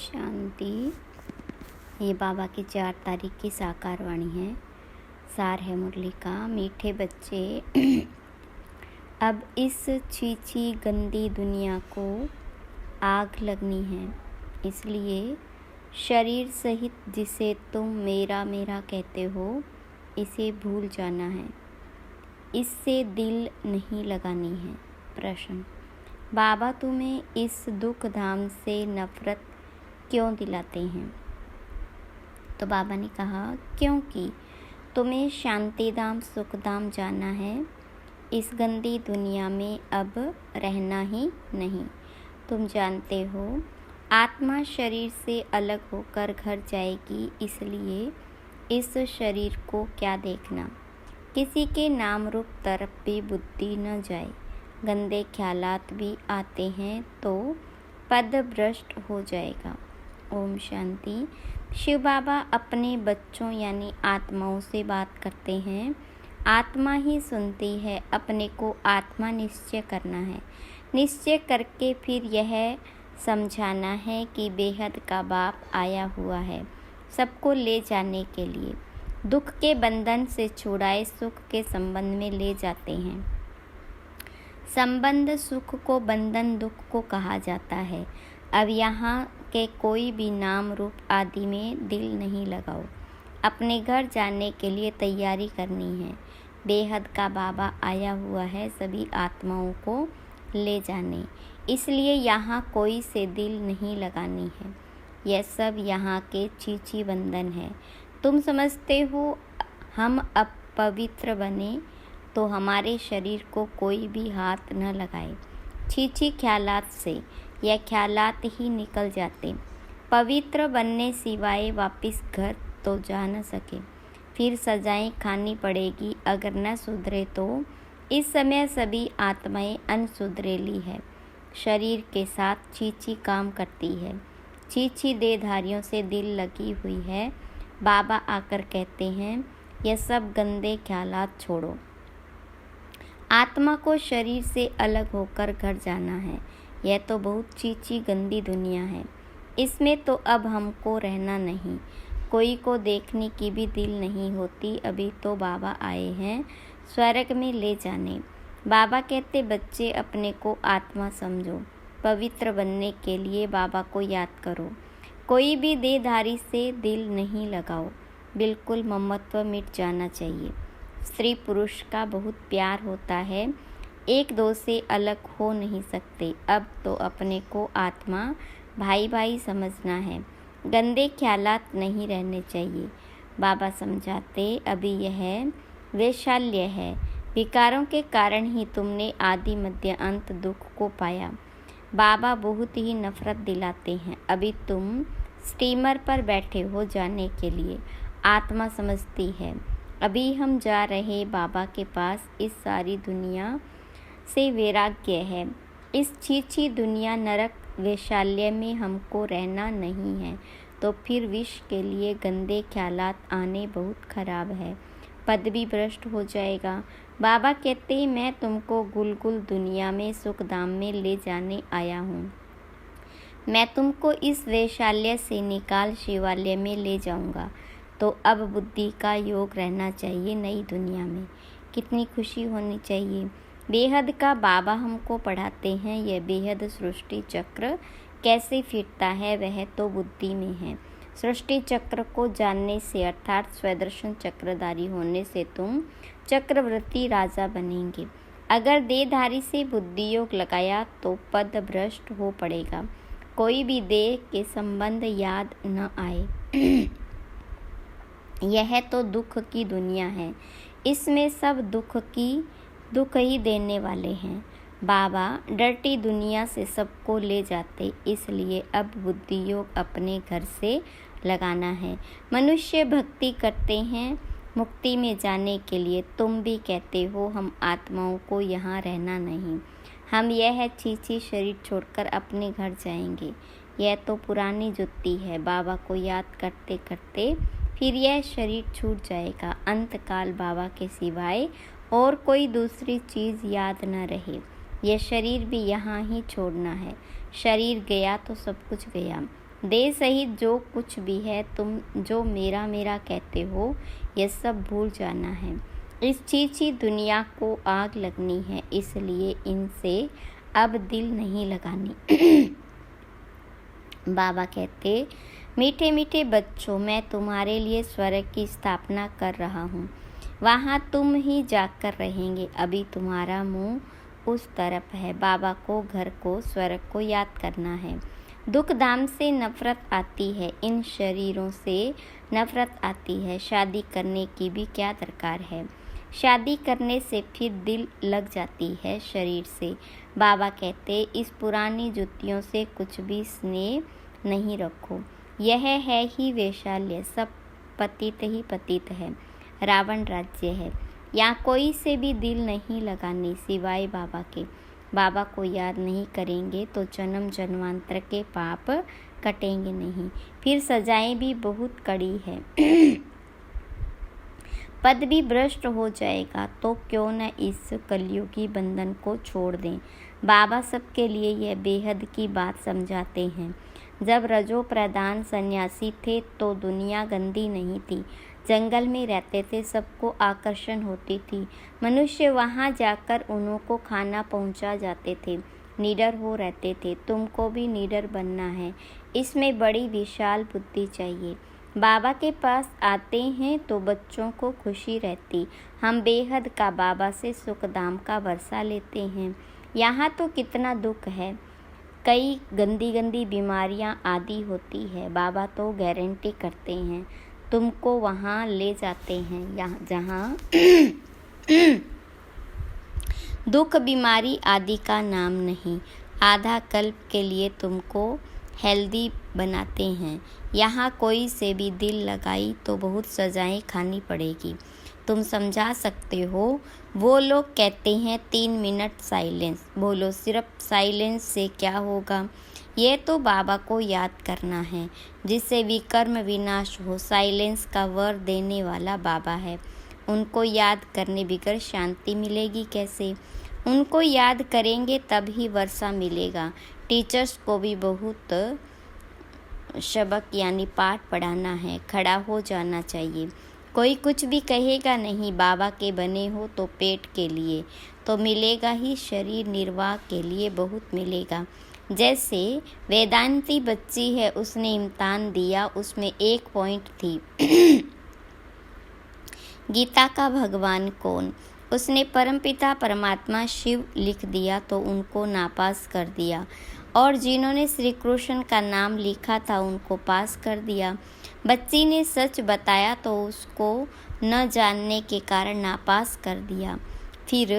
शांति। ये बाबा की 4 तारीख की साकार वाणी है। सार है मुरली का। मीठे बच्चे, अब इस छीछी गंदी दुनिया को आग लगनी है, इसलिए शरीर सहित जिसे तुम मेरा मेरा कहते हो, इसे भूल जाना है। इससे दिल नहीं लगानी है। प्रश्न: बाबा तुम्हें इस दुख धाम से नफरत क्यों दिलाते हैं? तो बाबा ने कहा, क्योंकि तुम्हें शांति धाम सुख धाम जाना है। इस गंदी दुनिया में अब रहना ही नहीं। तुम जानते हो, आत्मा शरीर से अलग होकर घर जाएगी, इसलिए इस शरीर को क्या देखना। किसी के नाम रूप तरफ भी बुद्धि न जाए। गंदे ख्यालात भी आते हैं तो पद भ्रष्ट हो जाएगा। ओम शांति। शिव बाबा अपने बच्चों यानी आत्माओं से बात करते हैं। आत्मा ही सुनती है। अपने को आत्मा निश्चय करना है। निश्चय करके फिर यह समझाना है कि बेहद का बाप आया हुआ है सबको ले जाने के लिए। दुख के बंधन से छुड़ाए सुख के संबंध में ले जाते हैं। संबंध सुख को, बंधन दुख को कहा जाता है। अब यहाँ के कोई भी नाम रूप आदि में दिल नहीं लगाओ। अपने घर जाने के लिए तैयारी करनी है। बेहद का बाबा आया हुआ है सभी आत्माओं को ले जाने, इसलिए यहाँ कोई से दिल नहीं लगानी है। यह सब यहाँ के छीछी बंधन है। तुम समझते हो हम अब पवित्र बने तो हमारे शरीर को कोई भी हाथ न लगाए। छीछी ख्यालात से यह ख्यालात ही निकल जाते। पवित्र बनने सिवाय वापस घर तो जा न सके। फिर सजाएं खानी पड़ेगी अगर न सुधरे तो। इस समय सभी आत्माएं अनसुधरेली है। शरीर के साथ छीछी काम करती है। छीछी देहधारियों से दिल लगी हुई है। बाबा आकर कहते हैं, यह सब गंदे ख्यालात छोड़ो। आत्मा को शरीर से अलग होकर घर जाना है। यह तो बहुत छीछी गंदी दुनिया है। इसमें तो अब हमको रहना नहीं। कोई को देखने की भी दिल नहीं होती। अभी तो बाबा आए हैं स्वर्ग में ले जाने। बाबा कहते, बच्चे अपने को आत्मा समझो। पवित्र बनने के लिए बाबा को याद करो। कोई भी देहधारी से दिल नहीं लगाओ। बिल्कुल ममत्व मिट जाना चाहिए। स्त्री पुरुष का बहुत प्यार होता है। एक दो से अलग हो नहीं सकते। अब तो अपने को आत्मा भाई भाई समझना है। गंदे ख्यालात नहीं रहने चाहिए। बाबा समझाते, अभी यह वैशाल्य है। विकारों के कारण ही तुमने आदि मध्य अंत दुख को पाया। बाबा बहुत ही नफरत दिलाते हैं। अभी तुम स्टीमर पर बैठे हो जाने के लिए। आत्मा समझती है, अभी हम जा रहे बाबा के पास। इस सारी दुनिया से वैराग्य है। इस छीछी दुनिया नरक वैशाल्य में हमको रहना नहीं है। तो फिर विष के लिए गंदे ख्यालात आने बहुत खराब है। पद भी भ्रष्ट हो जाएगा। बाबा कहते हैं, मैं तुमको गुलगुल दुनिया में सुख धाम में ले जाने आया हूँ। मैं तुमको इस वैशाल्य से निकाल शिवालय में ले जाऊँगा। तो अब बुद्धि का योग रहना चाहिए नई दुनिया में। कितनी खुशी होनी चाहिए। बेहद का बाबा हमको पढ़ाते हैं। यह बेहद सृष्टि चक्र कैसे फिरता है वह तो बुद्धि में है। सृष्टि चक्र को जानने से अर्थात स्वदर्शन चक्रधारी होने से तुम चक्रवर्ती राजा बनेंगे। अगर देहधारी से बुद्धि योग लगाया तो पद भ्रष्ट हो पड़ेगा। कोई भी देह के संबंध याद न आए। यह तो दुख की दुनिया है। इसमें सब दुख ही देने वाले हैं। बाबा डर्टी दुनिया से सबको ले जाते, इसलिए अब बुद्धि योग अपने घर से लगाना है। मनुष्य भक्ति करते हैं मुक्ति में जाने के लिए। तुम भी कहते हो हम आत्माओं को यहाँ रहना नहीं। हम यह छीछी शरीर छोड़कर अपने घर जाएंगे। यह तो पुरानी जुत्ती है। बाबा को याद करते करते फिर यह शरीर छूट जाएगा। अंतकाल बाबा के सिवाय और कोई दूसरी चीज़ याद न रहे। यह शरीर भी यहाँ ही छोड़ना है। शरीर गया तो सब कुछ गया। देह सहित जो कुछ भी है, तुम जो मेरा मेरा कहते हो, यह सब भूल जाना है। इस चीची दुनिया को आग लगनी है, इसलिए इनसे अब दिल नहीं लगानी। बाबा कहते, मीठे मीठे बच्चों, मैं तुम्हारे लिए स्वर्ग की स्थापना कर रहा हूँ। वहाँ तुम ही जाकर रहेंगे। अभी तुम्हारा मुंह उस तरफ है। बाबा को, घर को, स्वर्ग को याद करना है। दुख दाम से नफरत आती है, इन शरीरों से नफरत आती है। शादी करने की भी क्या दरकार है? शादी करने से फिर दिल लग जाती है शरीर से। बाबा कहते, इस पुरानी जुतियों से कुछ भी स्नेह नहीं रखो। यह है ही वैशाल्य, सब पतित ही पतित है। रावण राज्य है। यहाँ कोई से भी दिल नहीं लगाने सिवाय बाबा के। बाबा को याद नहीं करेंगे तो जन्म जन्मांतर के पाप कटेंगे नहीं, फिर सजाएं भी बहुत कड़ी है। पद भी भ्रष्ट हो जाएगा, तो क्यों न इस कलयुगी बंधन को छोड़ दें। बाबा सबके लिए यह बेहद की बात समझाते हैं। जब रजो प्रधान सन्यासी थे तो दुनिया गंदी नहीं थी। जंगल में रहते थे, सबको आकर्षण होती थी। मनुष्य वहां जाकर उन्हों को खाना पहुंचा जाते थे। निडर हो रहते थे। तुमको भी निडर बनना है। इसमें बड़ी विशाल बुद्धि चाहिए। बाबा के पास आते हैं तो बच्चों को खुशी रहती। हम बेहद का बाबा से सुख दाम का वर्षा लेते हैं। यहाँ तो कितना दुख है। कई गंदी गंदी बीमारियाँ आदि होती है। बाबा तो गारंटी करते हैं, तुमको वहाँ ले जाते हैं जहाँ दुख बीमारी आदि का नाम नहीं। आधा कल्प के लिए तुमको हेल्दी बनाते हैं। यहाँ कोई से भी दिल लगाई तो बहुत सजाएं खानी पड़ेगी। तुम समझा सकते हो? वो लोग कहते हैं 3 मिनट साइलेंस। बोलो, सिर्फ साइलेंस से क्या होगा? ये तो बाबा को याद करना है, जिससे विकर्म विनाश हो। साइलेंस का वर देने वाला बाबा है। उनको याद करने बगैर शांति मिलेगी कैसे? उनको याद करेंगे तब ही वर्षा मिलेगा। टीचर्स को भी बहुत सबक यानी पाठ पढ़ाना है। खड़ा हो जाना चाहिए। कोई कुछ भी कहेगा नहीं। बाबा के बने हो तो पेट के लिए तो मिलेगा ही, शरीर निर्वाह के लिए बहुत मिलेगा। जैसे वेदांती बच्ची है, उसने इम्तिहान दिया, उसमें 1 पॉइंट थी। गीता का भगवान कौन? उसने परमपिता परमात्मा शिव लिख दिया तो उनको नापास कर दिया, और जिन्होंने श्री कृष्ण का नाम लिखा था उनको पास कर दिया। बच्ची ने सच बताया तो उसको न जानने के कारण नापास कर दिया। फिर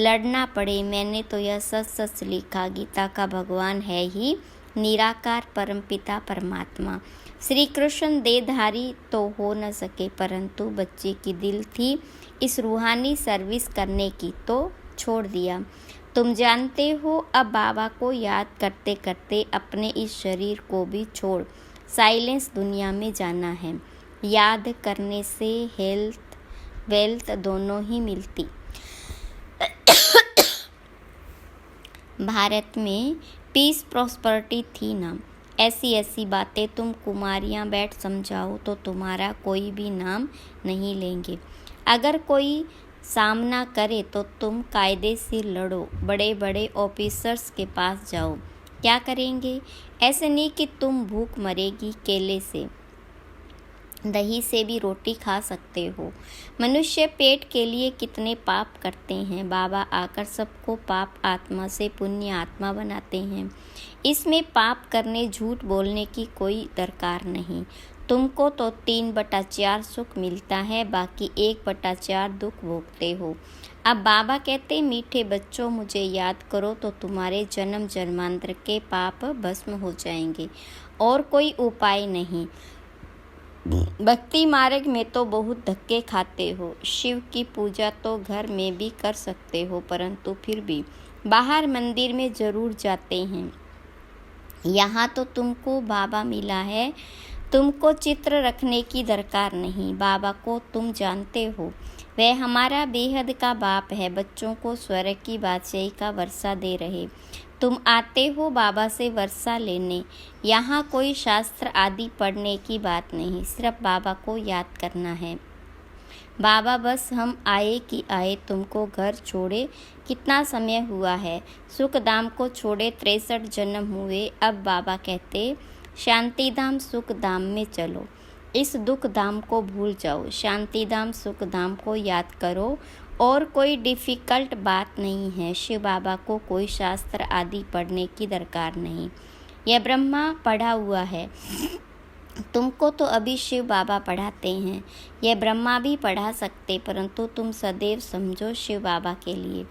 लड़ना पड़े। मैंने तो यह सच सच लिखा, गीता का भगवान है ही निराकार परमपिता परमात्मा। श्री कृष्ण देहधारी तो हो न सके, परंतु बच्चे की दिल थी इस रूहानी सर्विस करने की, तो छोड़ दिया। तुम जानते हो, अब बाबा को याद करते करते अपने इस शरीर को भी छोड़ साइलेंस दुनिया में जाना है। याद करने से हेल्थ वेल्थ दोनों ही मिलती। भारत में पीस प्रॉस्पेरिटी थी ना। ऐसी ऐसी बातें तुम कुमारियाँ बैठ समझाओ तो तुम्हारा कोई भी नाम नहीं लेंगे। अगर कोई सामना करे तो तुम कायदे से लड़ो। बड़े बड़े ऑफिसर्स के पास जाओ। क्या करेंगे? ऐसे नहीं कि तुम भूख मरेगी। केले से, दही से भी रोटी खा सकते हो। मनुष्य पेट के लिए कितने पाप करते हैं। बाबा आकर सबको पाप आत्मा से पुण्य आत्मा बनाते हैं। इसमें पाप करने, झूठ बोलने की कोई दरकार नहीं। तुमको तो 3/4 सुख मिलता है, बाकी 1/4 दुख भोगते हो। अब बाबा कहते, मीठे बच्चों, मुझे याद करो तो तुम्हारे जन्म जन्मांतर के पाप भस्म हो जाएंगे, और कोई उपाय नहीं। भक्ति मार्ग में तो बहुत धक्के खाते हो। शिव की पूजा तो घर में भी कर सकते हो, परंतु फिर भी बाहर मंदिर में जरूर जाते हैं। यहाँ तो तुमको बाबा मिला है, तुमको चित्र रखने की दरकार नहीं। बाबा को तुम जानते हो, वह हमारा बेहद का बाप है। बच्चों को स्वर्ग की बादशाही का वर्षा दे रहे। तुम आते हो बाबा से वर्षा लेने। यहाँ कोई शास्त्र आदि पढ़ने की बात नहीं, सिर्फ बाबा को याद करना है। बाबा बस हम आए कि आए, तुमको घर छोड़े कितना समय हुआ है। सुखधाम को छोड़े 63 जन्म हुए। अब बाबा कहते शांतिधाम सुखधाम में चलो। इस दुख धाम को भूल जाओ, शांतिधाम सुखधाम को याद करो। और कोई डिफ़िकल्ट बात नहीं है। शिव बाबा को कोई शास्त्र आदि पढ़ने की दरकार नहीं। यह ब्रह्मा पढ़ा हुआ है, तुमको तो अभी शिव बाबा पढ़ाते हैं। यह ब्रह्मा भी पढ़ा सकते, परंतु तुम सदैव समझो शिव बाबा के लिए।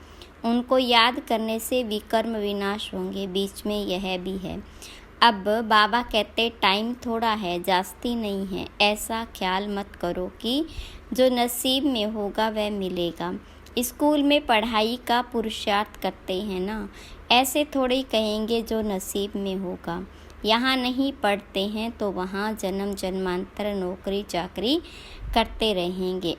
उनको याद करने से विकर्म विनाश होंगे। बीच में यह भी है। अब बाबा कहते टाइम थोड़ा है, जास्ती नहीं है। ऐसा ख्याल मत करो कि जो नसीब में होगा वह मिलेगा। स्कूल में पढ़ाई का पुरुषार्थ करते हैं ना, ऐसे थोड़े ही कहेंगे जो नसीब में होगा। यहाँ नहीं पढ़ते हैं तो वहाँ जन्म जन्मांतर नौकरी चाकरी करते रहेंगे।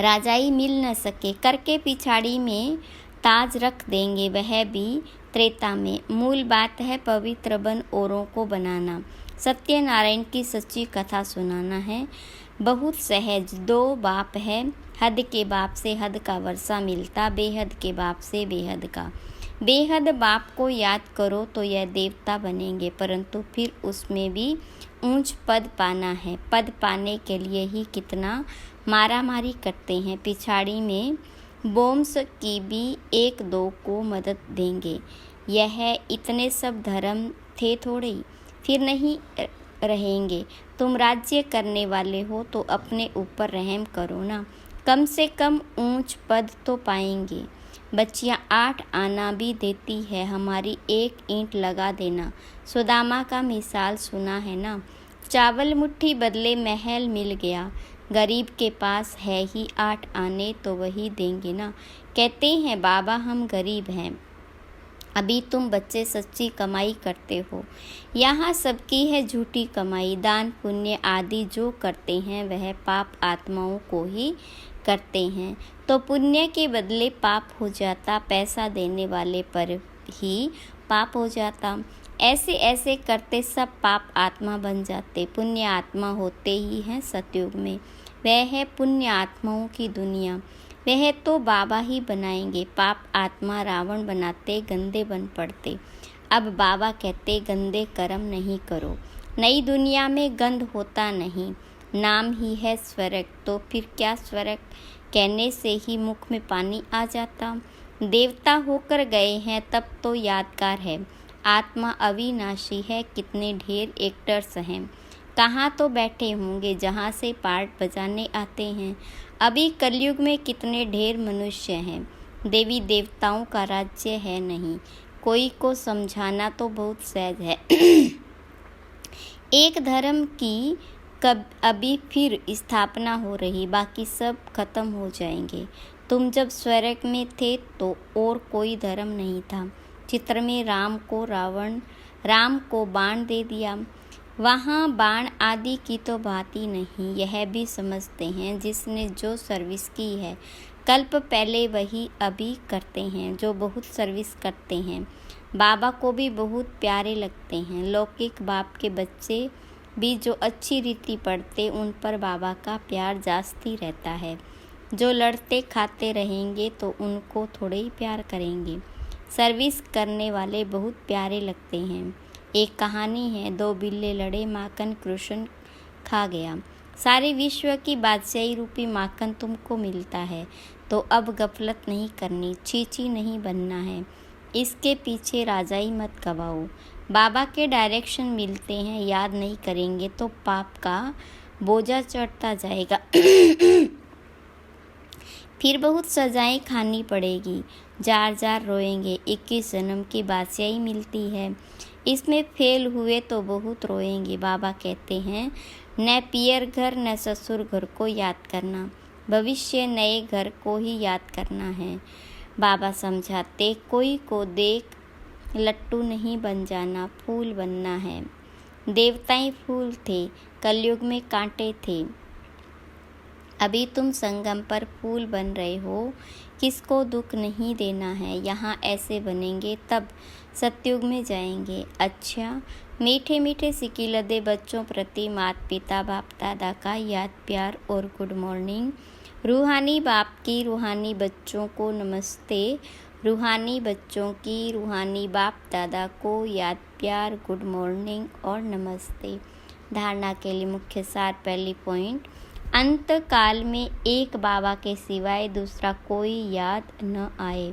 राजाई मिल न सके करके पिछाड़ी में ताज रख देंगे, वह भी त्रेता में। मूल बात है पवित्र बन औरों को बनाना। सत्यनारायण की सच्ची कथा सुनाना है। बहुत सहज। 2 बाप है, हद के बाप से हद का वर्षा मिलता, बेहद के बाप से बेहद का। बेहद बाप को याद करो तो यह देवता बनेंगे, परंतु फिर उसमें भी ऊंच पद पाना है। पद पाने के लिए ही कितना मारामारी करते हैं। पिछाड़ी में बोम्स की भी 1-2 को मदद देंगे। यह इतने सब धर्म थे थोड़े ही, फिर नहीं रहेंगे। तुम राज्य करने वाले हो तो अपने ऊपर रहम करो ना, कम से कम ऊंच पद तो पाएंगे। बच्चियाँ 8 आना भी देती है, हमारी 1 ईंट लगा देना। सुदामा का मिसाल सुना है ना। चावल मुट्ठी बदले महल मिल गया। गरीब के पास है ही 8 आने तो वही देंगे ना। कहते हैं बाबा हम गरीब हैं, अभी तुम बच्चे सच्ची कमाई करते हो। यहाँ सबकी है झूठी कमाई। दान पुण्य आदि जो करते हैं वह पाप आत्माओं को ही करते हैं, तो पुण्य के बदले पाप हो जाता, पैसा देने वाले पर ही पाप हो जाता। ऐसे ऐसे करते सब पाप आत्मा बन जाते। पुण्य आत्मा होते ही हैं सतयुग में। वह है पुण्य आत्माओं की दुनिया, वह तो बाबा ही बनाएंगे। पाप आत्मा रावण बनाते, गंदे बन पड़ते। अब बाबा कहते गंदे कर्म नहीं करो। नई दुनिया में गंद होता नहीं, नाम ही है स्वर्ग। तो फिर क्या स्वर्ग कहने से ही मुख में पानी आ जाता। देवता होकर गए हैं तब तो यादगार है। आत्मा अविनाशी है, कितने ढेर एक्टर्स हैं। कहाँ तो बैठे होंगे जहाँ से पार्ट बजाने आते हैं। अभी कलयुग में कितने ढेर मनुष्य हैं। देवी देवताओं का राज्य है नहीं, कोई को समझाना तो बहुत सहज है। एक धर्म की कब अभी फिर स्थापना हो रही, बाकी सब खत्म हो जाएंगे। तुम जब स्वर्ग में थे तो और कोई धर्म नहीं था। चित्र में राम को बाण दे दिया। वहाँ बाण आदि की तो बात ही नहीं। यह भी समझते हैं जिसने जो सर्विस की है कल्प पहले वही अभी करते हैं, जो बहुत सर्विस करते हैं। बाबा को भी बहुत प्यारे लगते हैं। लौकिक बाप के बच्चे भी जो अच्छी रीति पढ़ते उन पर बाबा का प्यार जास्ती रहता है। जो लड़ते खाते रहेंगे तो उनको थोड़े ही प्यार करेंगे। सर्विस करने वाले बहुत प्यारे लगते हैं। एक कहानी है, 2 बिल्ले लड़े, माखन कृष्ण खा गया। सारे विश्व की बादशाही रूपी माखन तुमको मिलता है, तो अब गफलत नहीं करनी, चीची नहीं बनना है। इसके पीछे राजाई मत गवाओ। बाबा के डायरेक्शन मिलते हैं, याद नहीं करेंगे तो पाप का बोझा चढ़ता जाएगा। फिर बहुत सजाएं खानी पड़ेगी, जार जार रोएंगे। 21 जन्म की बादशाही मिलती है, इसमें फेल हुए तो बहुत रोएंगे। बाबा कहते हैं न पियर घर न ससुर घर को याद करना, भविष्य नए घर को ही याद करना है। बाबा समझाते कोई को देख लट्टू नहीं बन जाना, फूल बनना है। देवताएं फूल थे, कलयुग में कांटे थे। अभी तुम संगम पर फूल बन रहे हो, किसको दुख नहीं देना है। यहाँ ऐसे बनेंगे तब सतयुग में जाएंगे। अच्छा, मीठे मीठे सिकिलदे बच्चों प्रति माता पिता बाप दादा का याद प्यार और गुड मॉर्निंग। रूहानी बाप की रूहानी बच्चों को नमस्ते। रूहानी बच्चों की रूहानी बाप दादा को याद प्यार गुड मॉर्निंग और नमस्ते। धारणा के लिए मुख्य सार। पहली पॉइंट, अंत काल में एक बाबा के सिवाय दूसरा कोई याद न आए,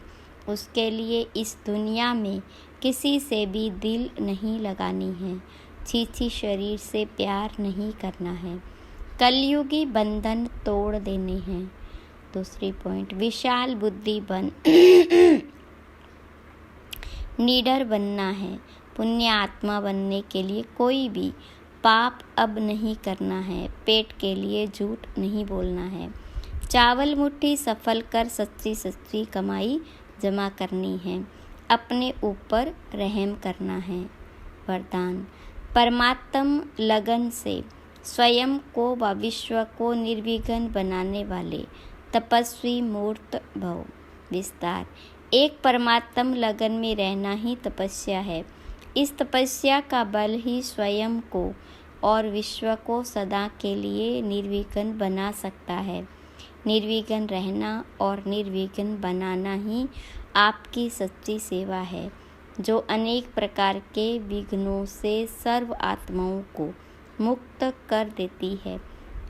उसके लिए इस दुनिया में किसी से भी दिल नहीं लगानी है। छीछी शरीर से प्यार नहीं करना है। कलयुगी बंधन तोड़ देने हैं। दूसरी पॉइंट, विशाल बुद्धि बन निडर बनना है। पुण्य आत्मा बनने के लिए कोई भी पाप अब नहीं करना है। पेट के लिए झूठ नहीं बोलना है। चावल मुट्ठी सफल कर सच्ची सच्ची कमाई जमा करनी है। अपने ऊपर रहम करना है। वरदान, परमात्म लगन से स्वयं को व विश्व को निर्विघ्न बनाने वाले तपस्वी मूर्त भव। विस्तार, एक परमात्म लगन में रहना ही तपस्या है। इस तपस्या का बल ही स्वयं को और विश्व को सदा के लिए निर्विघ्न बना सकता है। निर्विघ्न रहना और निर्विघ्न बनाना ही आपकी सच्ची सेवा है, जो अनेक प्रकार के विघ्नों से सर्व आत्माओं को मुक्त कर देती है।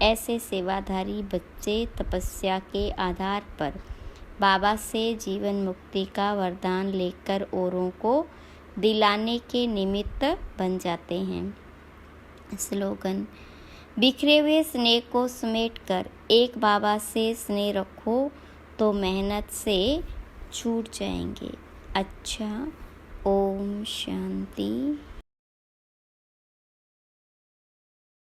ऐसे सेवाधारी बच्चे तपस्या के आधार पर बाबा से जीवन मुक्ति का वरदान लेकर औरों को दिलाने के निमित्त बन जाते हैं। स्लोगन, बिखरे हुए स्नेह को समेटकर एक बाबा से स्नेह रखो तो मेहनत से छूट जाएंगे। अच्छा, ओम शांति।